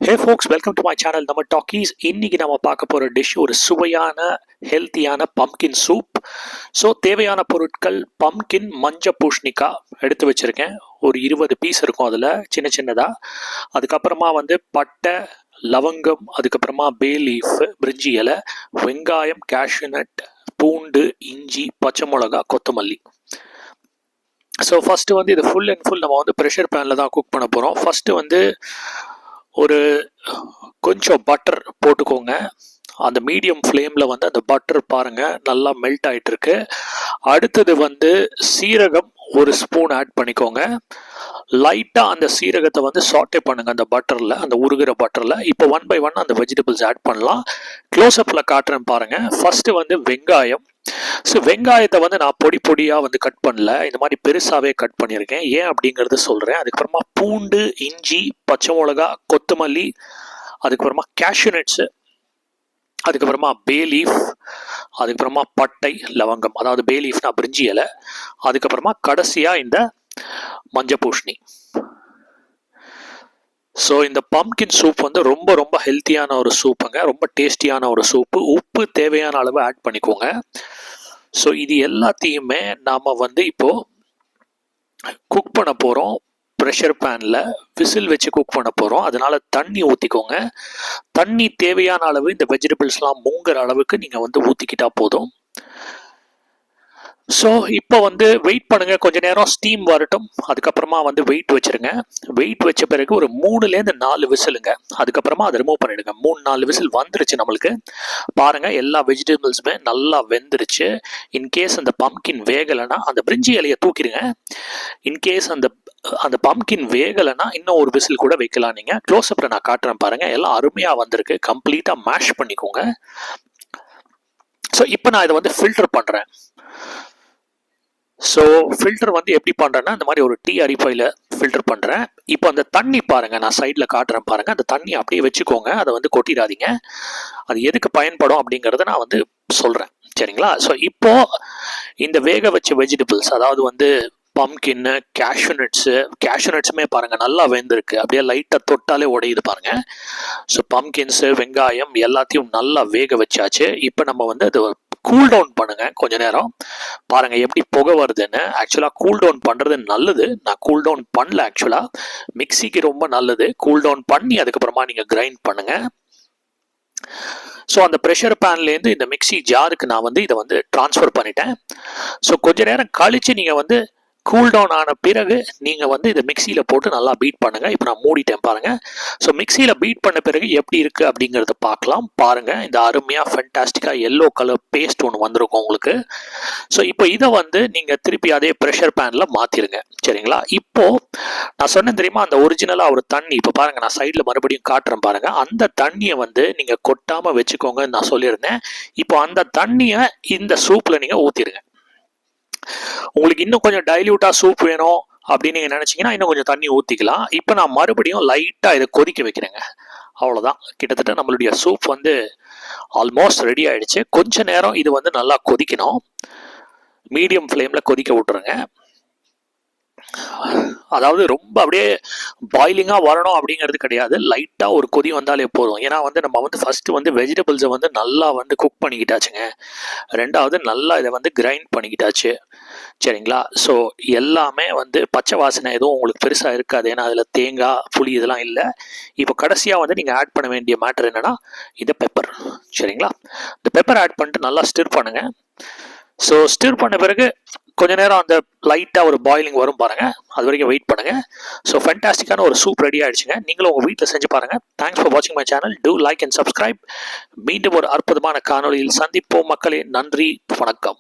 Hey folks, welcome to my channel நம்ம talkies. இன்னைக்கு நம்ம பார்க்க போகிற டிஷ் ஒரு சுவையான ஹெல்த்தியான பம்கின் சூப். ஸோ தேவையான பொருட்கள்: பம்கின் மஞ்ச பூஷ்ணிக்காய் எடுத்து வச்சுருக்கேன், ஒரு 20 பீஸ் இருக்கும் அதில் சின்ன சின்னதாக. அதுக்கப்புறமா பட்டை, லவங்கம், அதுக்கப்புறமா பே லீஃப், பிரிஞ்சி இலை, வெங்காயம், கேஷ்யூநட், பூண்டு, இஞ்சி, பச்சை மிளகா, கொத்தமல்லி. ஸோ ஃபஸ்ட்டு இது ஃபுல் அண்ட் ஃபுல் நம்ம ப்ரெஷர் பேனில் தான் குக் பண்ண போகிறோம். ஃபஸ்ட்டு ஒரு கொஞ்சம் பட்டர் போட்டுக்கோங்க. அந்த மீடியம் ஃப்ளேமில் அந்த பட்டர் பாருங்கள் நல்லா மெல்ட் ஆகிட்டுருக்கு. அடுத்தது சீரகம் ஒரு ஸ்பூன் ஆட் பண்ணிக்கோங்க. லைட்டாக அந்த சீரகத்தை சாட்டே பண்ணுங்கள் அந்த பட்டரில், அந்த உருகிற பட்டரில். இப்போ 1 by 1 அந்த வெஜிடபிள்ஸ் ஆட் பண்ணலாம். க்ளோஸ்அப்பில் காட்டுறேன் பாருங்கள். ஃபஸ்ட்டு வெங்காயம். ஸோ வெங்காயத்தை நான் பொடி பொடியாக கட் பண்ணல, இந்த மாதிரி பெருசாகவே கட் பண்ணியிருக்கேன். ஏன் அப்படிங்கிறது சொல்கிறேன். அதுக்கப்புறமா பூண்டு, இஞ்சி, பச்சை மிளகா, கொத்தமல்லி, அதுக்கப்புறமா கேஷ்யூநட்ஸு, அதுக்கப்புறமா பே லீஃப், அதுக்கப்புறமா பட்டை, லவங்கம், அதாவது பே லீஃப்னா பிரிஞ்சி இலை, அதுக்கப்புறமா கடைசியாக இந்த மஞ்சள் பூஷ்ணி. ஸோ இந்த பம்கின் சூப் ரொம்ப ரொம்ப ஹெல்த்தியான ஒரு சூப்புங்க, ரொம்ப டேஸ்டியான ஒரு சூப்பு. உப்பு தேவையான அளவு ஆட் பண்ணிக்கோங்க. ஸோ இது எல்லாத்தையுமே நாம் இப்போது குக் பண்ண போகிறோம். ப்ரெஷர் பேனில் விசில் வச்சு குக் பண்ண போகிறோம். அதனால் தண்ணி ஊற்றிக்கோங்க. தண்ணி தேவையான அளவு இந்த வெஜிடபிள்ஸ்லாம் முங்குற அளவுக்கு நீங்கள் ஊற்றிக்கிட்டா போதும். ஸோ இப்போ வெயிட் பண்ணுங்கள், கொஞ்சம் நேரம் ஸ்டீம் வரட்டும். அதுக்கப்புறமா வெயிட் வச்சுருங்க. வெயிட் வச்ச பிறகு ஒரு 3லேருந்து 4 விசிலுங்க. அதுக்கப்புறமா அதை ரிமூவ் பண்ணிவிடுங்க. 3-4 விசில் வந்துருச்சு நம்மளுக்கு. பாருங்கள், எல்லா வெஜிடபிள்ஸுமே நல்லா வெந்துருச்சு. இன்கேஸ் அந்த பம்கின் வேகலைன்னா அந்த பிரிஞ்சி இலையை தூக்கிடுங்க. இன்கேஸ் அந்த பம்கின் வேகலைன்னா இன்னும் ஒரு விசில் கூட வைக்கலாம் நீங்கள். க்ளோஸ்அப்பில் நான் காட்டுறேன் பாருங்கள். எல்லாம் அருமையாக வந்திருக்கு. கம்ப்ளீட்டாக மேஷ் பண்ணிக்கோங்க. ஸோ இப்போ நான் இதை ஃபில்டர் பண்ணுறேன். ஸோ ஃபில்டர் எப்படி பண்ணுறேன்னா, இந்த மாதிரி ஒரு டீ அரிப்பையில் ஃபில்டர் பண்ணுறேன். இப்போ அந்த தண்ணி பாருங்கள், நான் சைடில் காட்டுறேன் பாருங்கள். அந்த தண்ணி அப்படியே வச்சுக்கோங்க, அதை கொட்டிடாதீங்க. அது எதுக்கு பயன்படும் அப்படிங்கிறத நான் சொல்கிறேன், சரிங்களா? ஸோ இப்போது இந்த வேக வச்ச வெஜிடபிள்ஸ், அதாவது பம்கின்னு, கேஷ்யூநட்ஸுமே பாருங்கள் நல்லா வெந்திருக்கு. அப்படியே லைட்டாக தொட்டாலே உடையுது பாருங்கள். ஸோ பம்கின்ஸு, வெங்காயம் எல்லாத்தையும் நல்லா வேக வச்சாச்சு. இப்போ நம்ம அது கூல் டவுன் பண்ணுங்கள் கொஞ்ச நேரம். பாருங்கள் எப்படி புகை வருதுன்னு. ஆக்சுவலாக கூல் டவுன் பண்ணுறது நல்லது. நான் கூல் டவுன் பண்ணல, ஆக்சுவலாக மிக்சிக்கு ரொம்ப நல்லது. கூல் டவுன் பண்ணி அதுக்கப்புறமா நீங்கள் கிரைண்ட் பண்ணுங்கள். ஸோ அந்த ப்ரெஷர் பேன்லேருந்து இந்த மிக்சி ஜாருக்கு நான் இதை ட்ரான்ஸ்ஃபர் பண்ணிட்டேன். ஸோ கொஞ்ச நேரம் கழித்து நீங்கள் கூல் டவுன் ஆன பிறகு நீங்கள் இதை மிக்சியில் போட்டு நல்லா பீட் பண்ணுங்கள். இப்போ நான் மூடிட்டேன் பாருங்கள். ஸோ மிக்சியில் பீட் பண்ண பிறகு எப்படி இருக்குது அப்படிங்கிறத பார்க்கலாம். பாருங்கள், இந்த அருமையாக ஃபென்டாஸ்டிக்காக எல்லோ கலர் பேஸ்ட் ஒன்று வந்திருக்கும் உங்களுக்கு. ஸோ இப்போ இதை நீங்கள் திருப்பி அதே ப்ரெஷர் பேனில் மாற்றிடுங்க, சரிங்களா? இப்போது நான் சொன்னேன் தெரியுமா, அந்த ஒரிஜினலாக ஒரு தண்ணி. இப்போ பாருங்கள், நான் சைடில் மறுபடியும் காட்டுறேன் பாருங்கள். அந்த தண்ணியை நீங்கள் கொட்டாமல் வச்சுக்கோங்கன்னு நான் சொல்லியிருந்தேன். இப்போ அந்த தண்ணியை இந்த சூப்பில் நீங்கள் ஊற்றிடுங்க. உங்களுக்கு இன்னும் கொஞ்சம் டைல்யூட்டாக சூப் வேணும் அப்படின்னு நீங்கள் நினச்சிங்கன்னா இன்னும் கொஞ்சம் தண்ணி ஊற்றிக்கலாம். இப்போ நான் மறுபடியும் லைட்டாக இதை கொதிக்க வைக்கிறேங்க. அவ்வளோதான். கிட்டத்தட்ட நம்மளுடைய சூப் ஆல்மோஸ்ட் ரெடி ஆகிடுச்சு. கொஞ்ச நேரம் இது நல்லா கொதிக்கணும். மீடியம் ஃப்ளேமில் கொதிக்க விட்டுருங்க. அதாவது ரொம்ப அப்படியே பாயிலிங்காக வரணும் அப்படிங்கிறது கிடையாது. லைட்டாக ஒரு கொதி வந்தாலே போதும். ஏன்னா நம்ம ஃபஸ்ட்டு வெஜிடபிள்ஸை நல்லா குக் பண்ணிக்கிட்டாச்சுங்க. ரெண்டாவது நல்லா இதை கிரைண்ட் பண்ணிக்கிட்டாச்சு, சரிங்களா? ஸோ எல்லாமே பச்சை வாசனை எதுவும் உங்களுக்கு பெருசாக இருக்காது. ஏன்னா அதில் தேங்காய், புளி இதெல்லாம் இல்லை. இப்போ கடைசியாக நீங்கள் ஆட் பண்ண வேண்டிய மேட்டர் என்னென்னா இந்த பெப்பர், சரிங்களா? இந்த பெப்பர் ஆட் பண்ணிட்டு நல்லா ஸ்டிர் பண்ணுங்கள். ஸோ ஸ்டிர் பண்ண பிறகு கொஞ்ச நேரம் அந்த லைட்டாக ஒரு பாயிலிங் வரும் பாருங்கள். அது வரைக்கும் வெயிட் பண்ணுங்கள். ஸோ ஃபேண்டாஸ்டிக்கான ஒரு சூப் ரெடி ஆகிடுச்சுங்க. நீங்களும் உங்கள் வீட்டில் செஞ்சு பாருங்கள். தேங்க்ஸ் ஃபார் வாட்சிங் my channel. Do like and subscribe. மீண்டும் ஒரு அற்புதமான காணொலியில் சந்திப்போம் மக்களே. நன்றி, வணக்கம்.